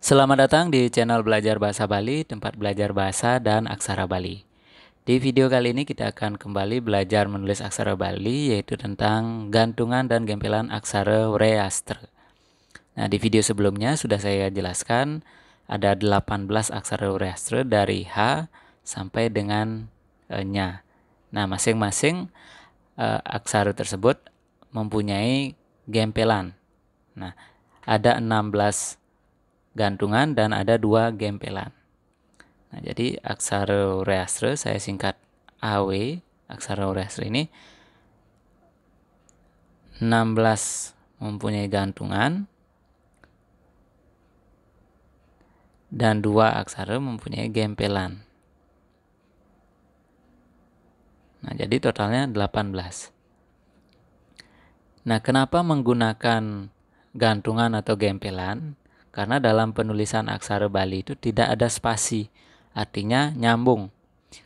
Selamat datang di channel Belajar Bahasa Bali, tempat belajar bahasa dan aksara Bali. Di video kali ini kita akan kembali belajar menulis aksara Bali, yaitu tentang gantungan dan gempelan aksara Wreastra. Nah, di video sebelumnya sudah saya jelaskan ada 18 aksara Wreastra dari H sampai dengan Nya. Nah, masing-masing aksara tersebut mempunyai gempelan. Nah, ada 16 gantungan dan ada 2 gempelan. Nah, jadi aksara Wreastra saya singkat AW. Aksara Wreastra ini 16 mempunyai gantungan dan 2 aksara mempunyai gempelan. Nah, jadi totalnya 18. Nah, kenapa menggunakan gantungan atau gempelan? Karena dalam penulisan aksara Bali itu tidak ada spasi, artinya nyambung.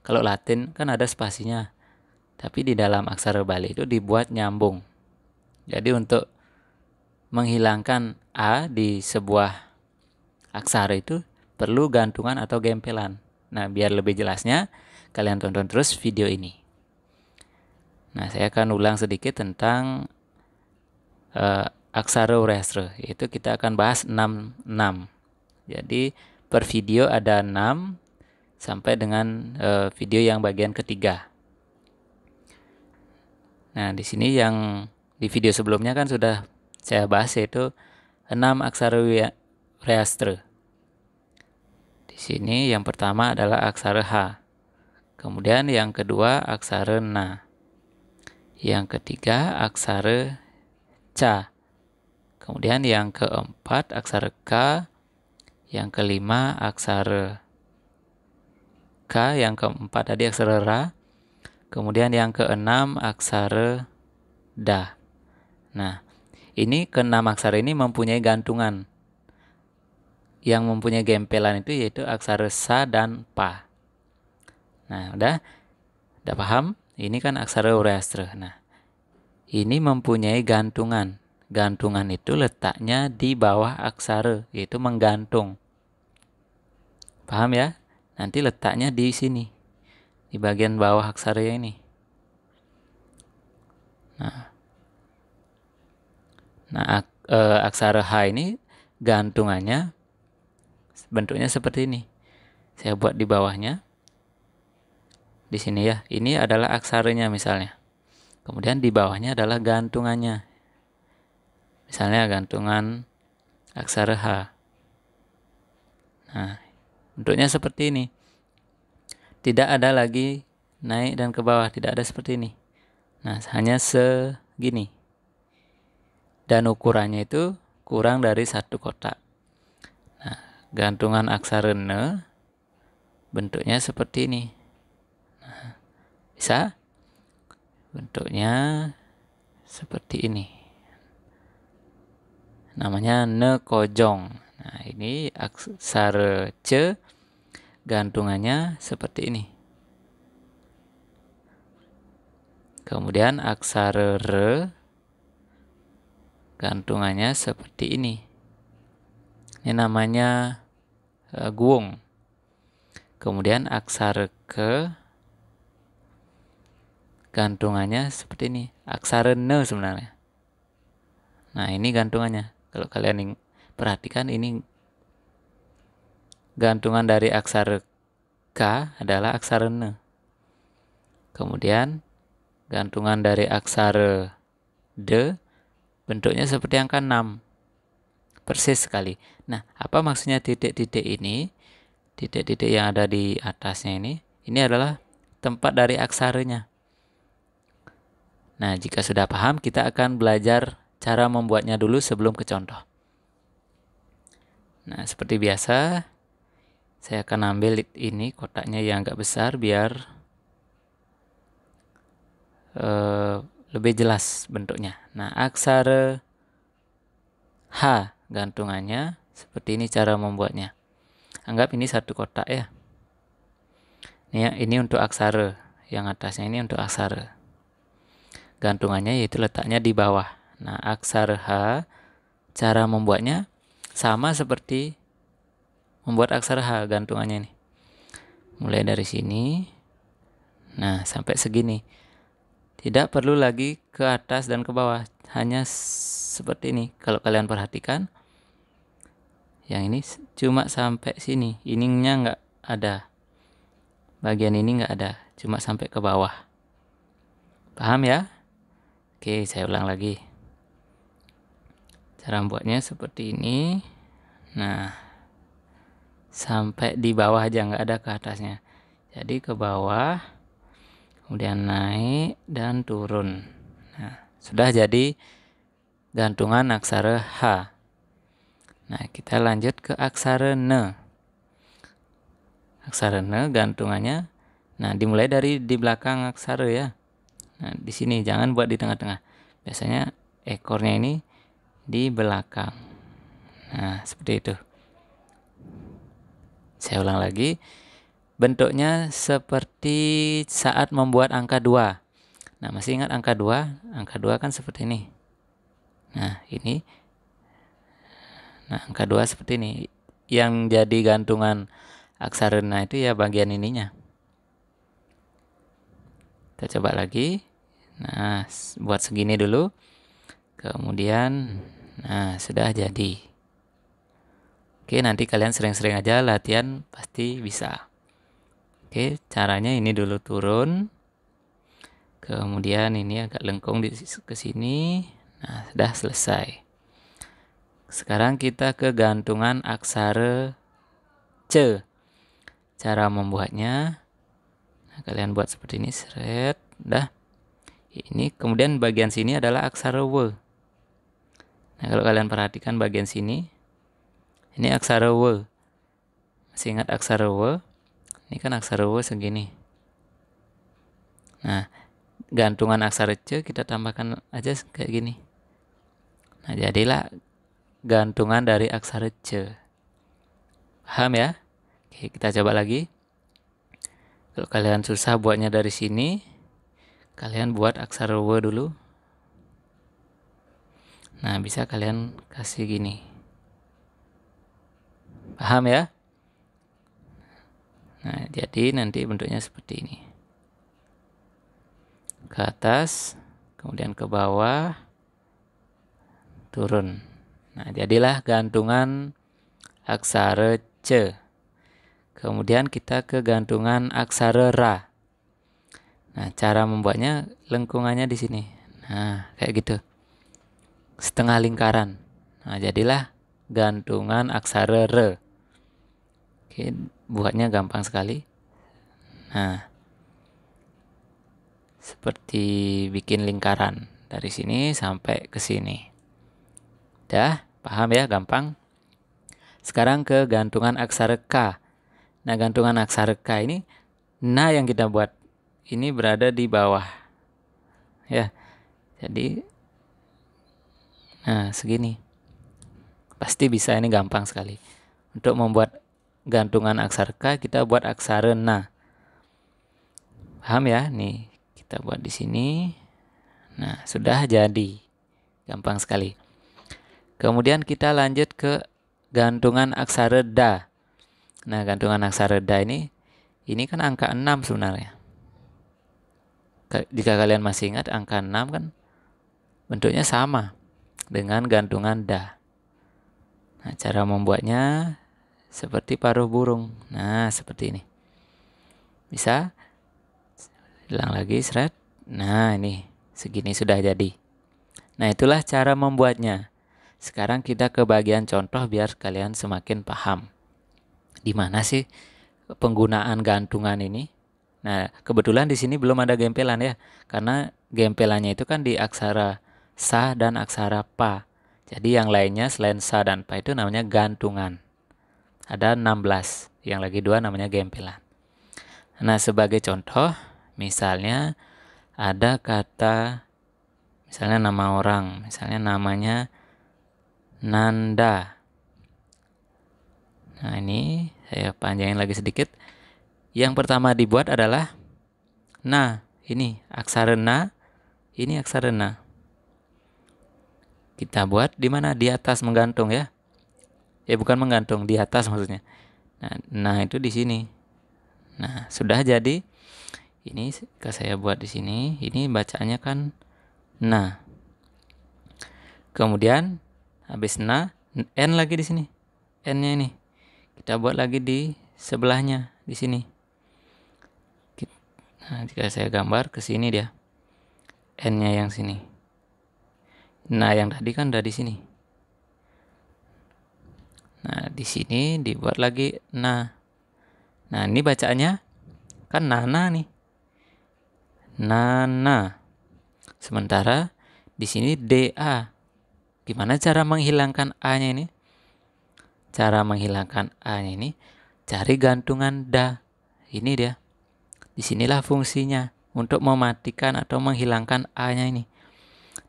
Kalau Latin kan ada spasinya, tapi di dalam aksara Bali itu dibuat nyambung. Jadi untuk menghilangkan A di sebuah aksara itu perlu gantungan atau gempelan. Nah, biar lebih jelasnya, kalian tonton terus video ini. Nah, saya akan ulang sedikit tentang aksara Wreastra, yaitu kita akan bahas 6. Jadi per video ada 6 sampai dengan video yang bagian ketiga. Nah, di sini yang di video sebelumnya kan sudah saya bahas, yaitu 6 aksara Wreastra. Di sini yang pertama adalah aksara H. Kemudian yang kedua aksara Na. Yang ketiga aksara Ca. Kemudian yang keempat aksara K. Yang kelima aksara K. Yang keempat tadi aksara Ra. Kemudian yang keenam aksara Da. Nah, ini keenam aksara ini mempunyai gantungan. Yang mempunyai gempelan itu yaitu aksara Sa dan Pa. Nah, udah paham? Ini kan aksara Wreastra. Nah, ini mempunyai gantungan. Gantungan itu letaknya di bawah aksara, yaitu menggantung. Paham ya? Nanti letaknya di sini, di bagian bawah aksara ini. Nah, aksara H ini gantungannya bentuknya seperti ini. Saya buat di bawahnya. Di sini ya, ini adalah aksaranya misalnya. Kemudian di bawahnya adalah gantungannya. Misalnya gantungan aksara H. Nah, bentuknya seperti ini. Tidak ada lagi naik dan ke bawah, tidak ada seperti ini. Nah, hanya segini. Dan ukurannya itu kurang dari 1 kotak. Nah, gantungan aksara N bentuknya seperti ini. Nah, bisa? Bentuknya seperti ini. Namanya Ne Kojong. Nah, ini aksara C gantungannya seperti ini. Kemudian aksara R gantungannya seperti ini. Ini namanya guung. Kemudian aksara K gantungannya seperti ini. Aksara N sebenarnya. Nah, ini gantungannya. Kalau kalian perhatikan, ini gantungan dari aksara K adalah aksara N. Kemudian gantungan dari aksara D bentuknya seperti angka 6. Persis sekali. Nah, apa maksudnya titik-titik ini? Titik-titik yang ada di atasnya ini adalah tempat dari aksaranya. Nah, jika sudah paham, kita akan belajar cara membuatnya dulu sebelum ke contoh. Nah, seperti biasa, saya akan ambil ini kotaknya yang agak besar biar lebih jelas bentuknya. Nah, aksara H gantungannya seperti ini cara membuatnya. Anggap ini 1 kotak ya. Ini untuk aksara, yang atasnya ini untuk aksara. Gantungannya yaitu letaknya di bawah. Nah, aksara H cara membuatnya sama seperti membuat aksara H gantungannya nih. Mulai dari sini. Nah, sampai segini. Tidak perlu lagi ke atas dan ke bawah. Hanya seperti ini. Kalau kalian perhatikan, yang ini cuma sampai sini. Ininya nggak ada. Bagian ini nggak ada. Cuma sampai ke bawah. Paham ya? Oke, saya ulang lagi. Cara membuatnya seperti ini. Nah, sampai di bawah aja, nggak ada ke atasnya. Jadi ke bawah, kemudian naik dan turun. Nah, sudah jadi gantungan aksara H. Nah, kita lanjut ke aksara N. Aksara N gantungannya, nah dimulai dari di belakang aksara ya. Nah, di sini jangan buat di tengah-tengah. Biasanya ekornya ini di belakang. Nah, seperti itu. Saya ulang lagi. Bentuknya seperti saat membuat angka 2. Nah, masih ingat angka 2? Angka 2 kan seperti ini. Nah, ini. Nah, angka 2 seperti ini. Yang jadi gantungan aksara N itu ya bagian ininya. Kita coba lagi. Nah, buat segini dulu. Kemudian, nah sudah jadi. Oke, nanti kalian sering-sering aja latihan, pasti bisa. Oke, caranya ini dulu turun. Kemudian ini agak lengkung ke sini. Nah, sudah selesai. Sekarang kita ke gantungan aksara C. Cara membuatnya, nah, kalian buat seperti ini, seret, dah. Ini kemudian bagian sini adalah aksara W. Nah, kalau kalian perhatikan bagian sini, ini aksara W. Masih ingat aksara W? Ini kan aksara W segini. Nah, gantungan aksara C kita tambahkan aja kayak gini. Nah, jadilah gantungan dari aksara C. Paham ya? Oke, kita coba lagi. Kalau kalian susah buatnya dari sini, kalian buat aksara W dulu. Nah, bisa kalian kasih gini. Paham ya? Nah, jadi nanti bentuknya seperti ini. Ke atas, kemudian ke bawah, turun. Nah, jadilah gantungan aksara C. Kemudian kita ke gantungan aksara Ra. Nah, cara membuatnya lengkungannya di sini. Nah, kayak gitu. Setengah lingkaran. Nah, jadilah gantungan aksara R. Oke, buatnya gampang sekali. Nah, seperti bikin lingkaran dari sini sampai ke sini. Dah, paham ya, gampang. Sekarang ke gantungan aksara K. Nah, gantungan aksara K ini, nah yang kita buat ini berada di bawah. Ya, jadi, nah segini. Pasti bisa, ini gampang sekali. Untuk membuat gantungan aksara K, kita buat aksara Na. Paham ya? Nih, kita buat di sini. Nah, sudah jadi. Gampang sekali. Kemudian kita lanjut ke gantungan aksara Da. Nah, gantungan aksara Da ini kan angka 6 sebenarnya. Jika kalian masih ingat, angka 6 kan bentuknya sama dengan gantungan Da. Nah, cara membuatnya seperti paruh burung. Nah, seperti ini. Bisa? Hilang lagi, seret. Nah, ini segini sudah jadi. Nah, itulah cara membuatnya. Sekarang kita ke bagian contoh biar kalian semakin paham. Di mana sih penggunaan gantungan ini? Nah, kebetulan di sini belum ada gempelan ya. Karena gempelannya itu kan di aksara Sa dan aksara Pa. Jadi yang lainnya selain Sa dan Pa itu namanya gantungan. Ada 16. Yang lagi 2 namanya gempelan. Nah, sebagai contoh, misalnya ada kata, misalnya nama orang, misalnya namanya Nanda. Nah, ini saya panjangin lagi sedikit. Yang pertama dibuat adalah na. Ini aksara na, ini aksara na. Kita buat di mana? Di atas menggantung ya. Bukan menggantung, di atas maksudnya. Nah itu di sini. Nah, sudah jadi. Ini saya buat di sini. Ini bacanya kan nah. Kemudian habis nah, n lagi di sini. N-nya ini. Kita buat lagi di sebelahnya di sini. Nah, jika saya gambar ke sini dia. N-nya yang sini. Nah, yang tadi kan udah di sini. Nah, di sini dibuat lagi nah. Nah, ini bacaannya kan nana nih. Nana. Sementara di sini DA. Gimana cara menghilangkan A-nya ini? Cara menghilangkan A-nya ini cari gantungan da. Ini dia. Disinilah fungsinya untuk mematikan atau menghilangkan A-nya ini.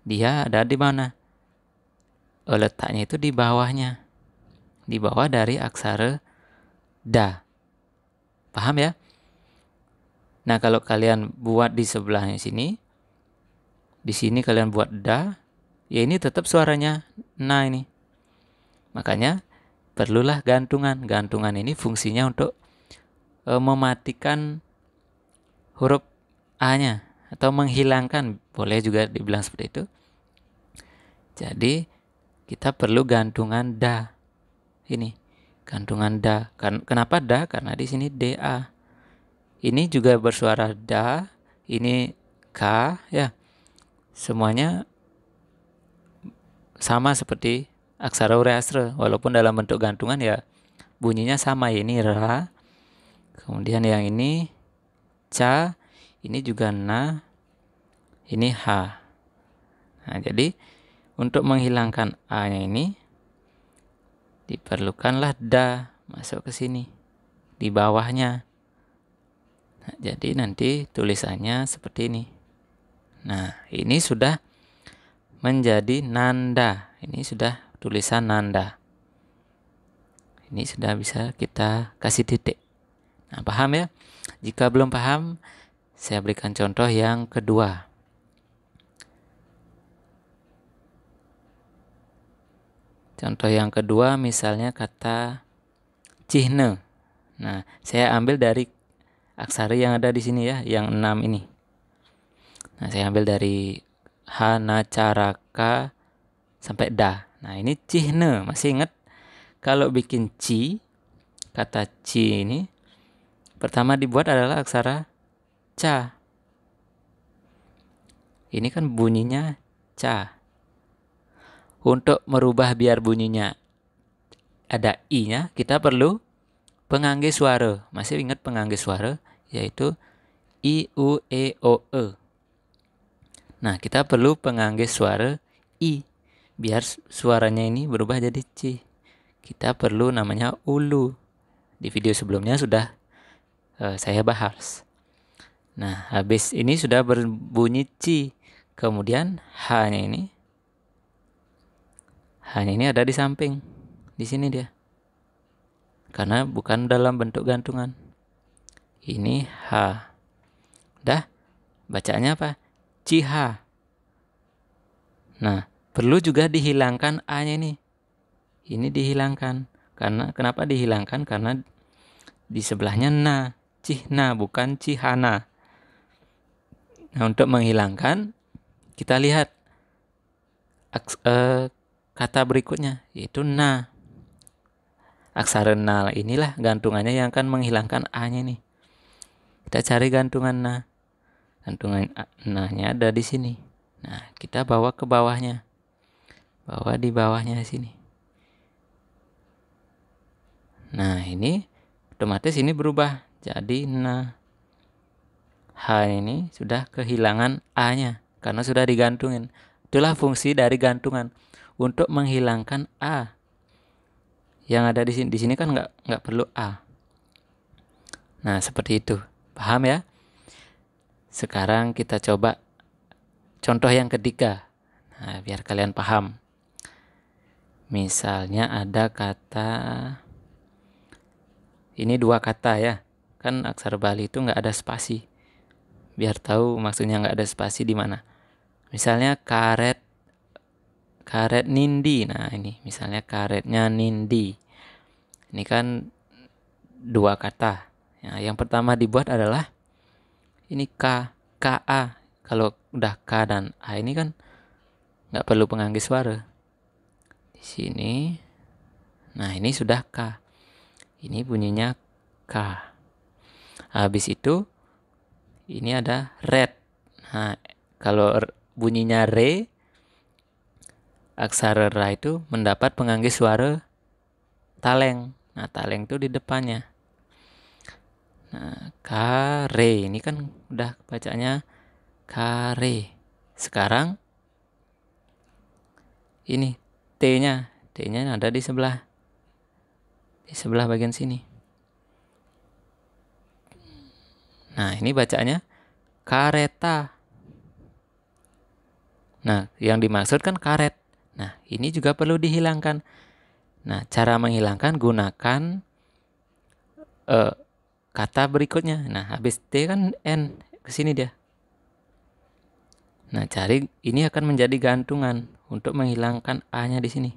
Dia ada di mana? Letaknya itu di bawahnya. Di bawah dari aksara da. Paham ya? Nah, kalau kalian buat di sebelahnya sini, di sini kalian buat da, ya ini tetap suaranya na ini. Makanya perlulah gantungan. Gantungan ini fungsinya untuk mematikan huruf A-nya atau menghilangkan, boleh juga dibilang seperti itu. Jadi kita perlu gantungan da. Ini gantungan da. Kenapa da? Karena di sini DA. Ini juga bersuara da, ini k ya. Semuanya sama seperti aksara Hurayastra, walaupun dalam bentuk gantungan ya bunyinya sama. Ya, ini ra. Kemudian yang ini ca, ini juga na, ini ha. Nah, jadi untuk menghilangkan a-nya ini diperlukanlah da masuk ke sini di bawahnya. Nah, jadi nanti tulisannya seperti ini. Nah, ini sudah menjadi nanda. Ini sudah tulisan nanda. Ini sudah bisa kita kasih titik. Nah, paham ya? Jika belum paham, saya berikan contoh yang kedua. Contoh yang kedua misalnya kata cihne. Nah, saya ambil dari aksara yang ada di sini ya, yang 6 ini. Nah, saya ambil dari ha, na, ca, ra, ka sampai da. Nah, ini cihne. Masih ingat kalau bikin ci, kata ci ini pertama dibuat adalah aksara ca. Ini kan bunyinya ca. Untuk merubah biar bunyinya ada i-nya, kita perlu penganggih suara. Masih ingat penganggih suara? Yaitu i, u, e, o, e. Nah, kita perlu penganggih suara i. Biar suaranya ini berubah jadi ci. Kita perlu namanya ulu. Di video sebelumnya sudah saya bahas. Nah, habis ini sudah berbunyi ci. Kemudian h-nya ini. H-nya ini ada di samping. Di sini dia. Karena bukan dalam bentuk gantungan. Ini H. Dah, bacaannya apa? Ciha. Nah, perlu juga dihilangkan A-nya ini. Ini dihilangkan. Karena kenapa dihilangkan? Karena di sebelahnya na. Cihna, bukan cihana. Nah, untuk menghilangkan, kita lihat kata berikutnya, yaitu na. Aksara na inilah gantungannya yang akan menghilangkan A-nya nih. Kita cari gantungan na. Gantungan na-nya ada di sini. Nah, kita bawa ke bawahnya. Bawa di bawahnya sini. Nah, ini otomatis ini berubah jadi na. H ini sudah kehilangan A-nya karena sudah digantungin. Itulah fungsi dari gantungan untuk menghilangkan A. Yang ada di sini. Di sini kan nggak perlu A. Nah, seperti itu. Paham ya? Sekarang kita coba contoh yang ketiga. Nah, biar kalian paham. Misalnya ada kata, ini dua kata ya. Kan aksara Bali itu nggak ada spasi. Biar tahu maksudnya nggak ada spasi di mana. Misalnya karet nindi. Nah, ini misalnya karetnya nindi. Ini kan dua kata. Nah, yang pertama dibuat adalah ini K, KA. Kalau udah K dan A ini kan nggak perlu penganggis suara. Di sini, nah ini sudah K. Ini bunyinya K. Habis itu, ini ada red. Nah, kalau bunyinya re, aksara ra itu mendapat penganggis suara taleng. Nah, taleng itu di depannya. Nah, kare ini kan udah bacanya kare. Sekarang ini T-nya ada di sebelah bagian sini. Nah, ini bacanya kareta. Nah, yang dimaksud kan karet. Nah, ini juga perlu dihilangkan. Nah, cara menghilangkan gunakan kata berikutnya. Nah, habis T kan N, ke sini dia. Nah, cari ini akan menjadi gantungan untuk menghilangkan A-nya di sini.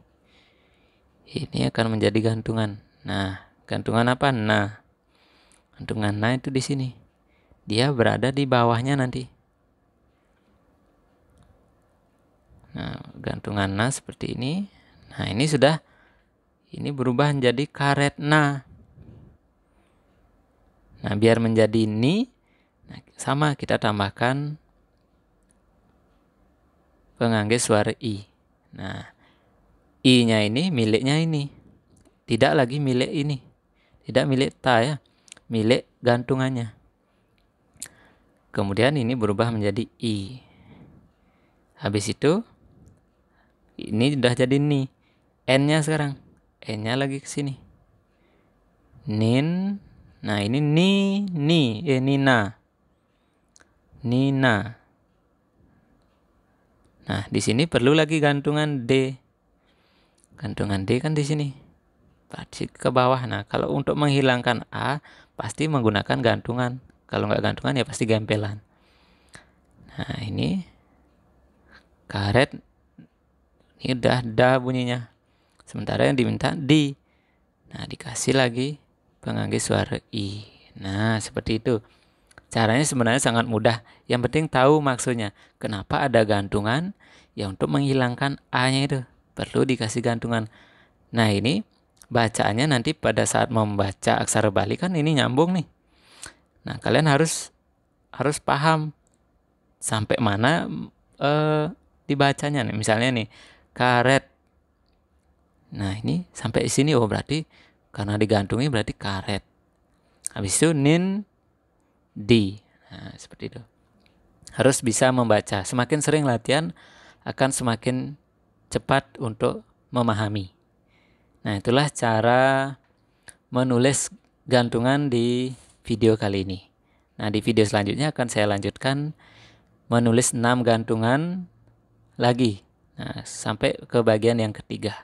Ini akan menjadi gantungan. Nah, gantungan apa? Nah, gantungan nah itu di sini. Dia berada di bawahnya nanti. Nah, gantungan nah seperti ini. Nah, ini sudah, ini berubah menjadi karet nah. Nah, biar menjadi ni, nah, sama kita tambahkan penganggis suara i. Nah, i-nya ini miliknya ini. Tidak lagi milik ini. Tidak milik ta ya. Milik gantungannya. Kemudian ini berubah menjadi i. Habis itu ini sudah jadi ni. N-nya sekarang. N-nya lagi ke sini. Nin. Nah, ini Nina. Nina. Nah, di sini perlu lagi gantungan D. Gantungan D kan di sini. Pasti ke bawah. Nah, kalau untuk menghilangkan A, pasti menggunakan gantungan. Kalau nggak gantungan ya pasti gempelan. Nah, ini karet. Ini udah da bunyinya. Sementara yang diminta di. Nah, dikasih lagi penganggis suara i. Nah, seperti itu. Caranya sebenarnya sangat mudah. Yang penting tahu maksudnya. Kenapa ada gantungan? Ya untuk menghilangkan A-nya itu. Perlu dikasih gantungan. Nah, ini bacaannya nanti pada saat membaca aksara Bali kan ini nyambung nih. Nah, kalian harus paham sampai mana dibacanya nih. Misalnya nih, karet. Nah, ini sampai sini, oh berarti karena digantungi berarti karet. Habis itu nin, di. Nah, seperti itu. Harus bisa membaca. Semakin sering latihan akan semakin cepat untuk memahami. Nah, itulah cara menulis gantungan di video kali ini. Nah, di video selanjutnya akan saya lanjutkan menulis 6 gantungan lagi. Nah, sampai ke bagian yang ketiga.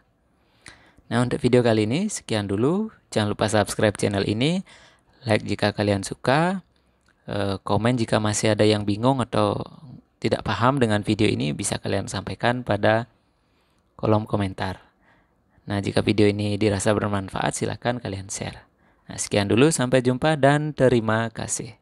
Nah, untuk video kali ini sekian dulu. Jangan lupa subscribe channel ini, like jika kalian suka, komen jika masih ada yang bingung atau tidak paham dengan video ini, bisa kalian sampaikan pada kolom komentar. Nah, jika video ini dirasa bermanfaat, silakan kalian share. Nah, sekian dulu, sampai jumpa dan terima kasih.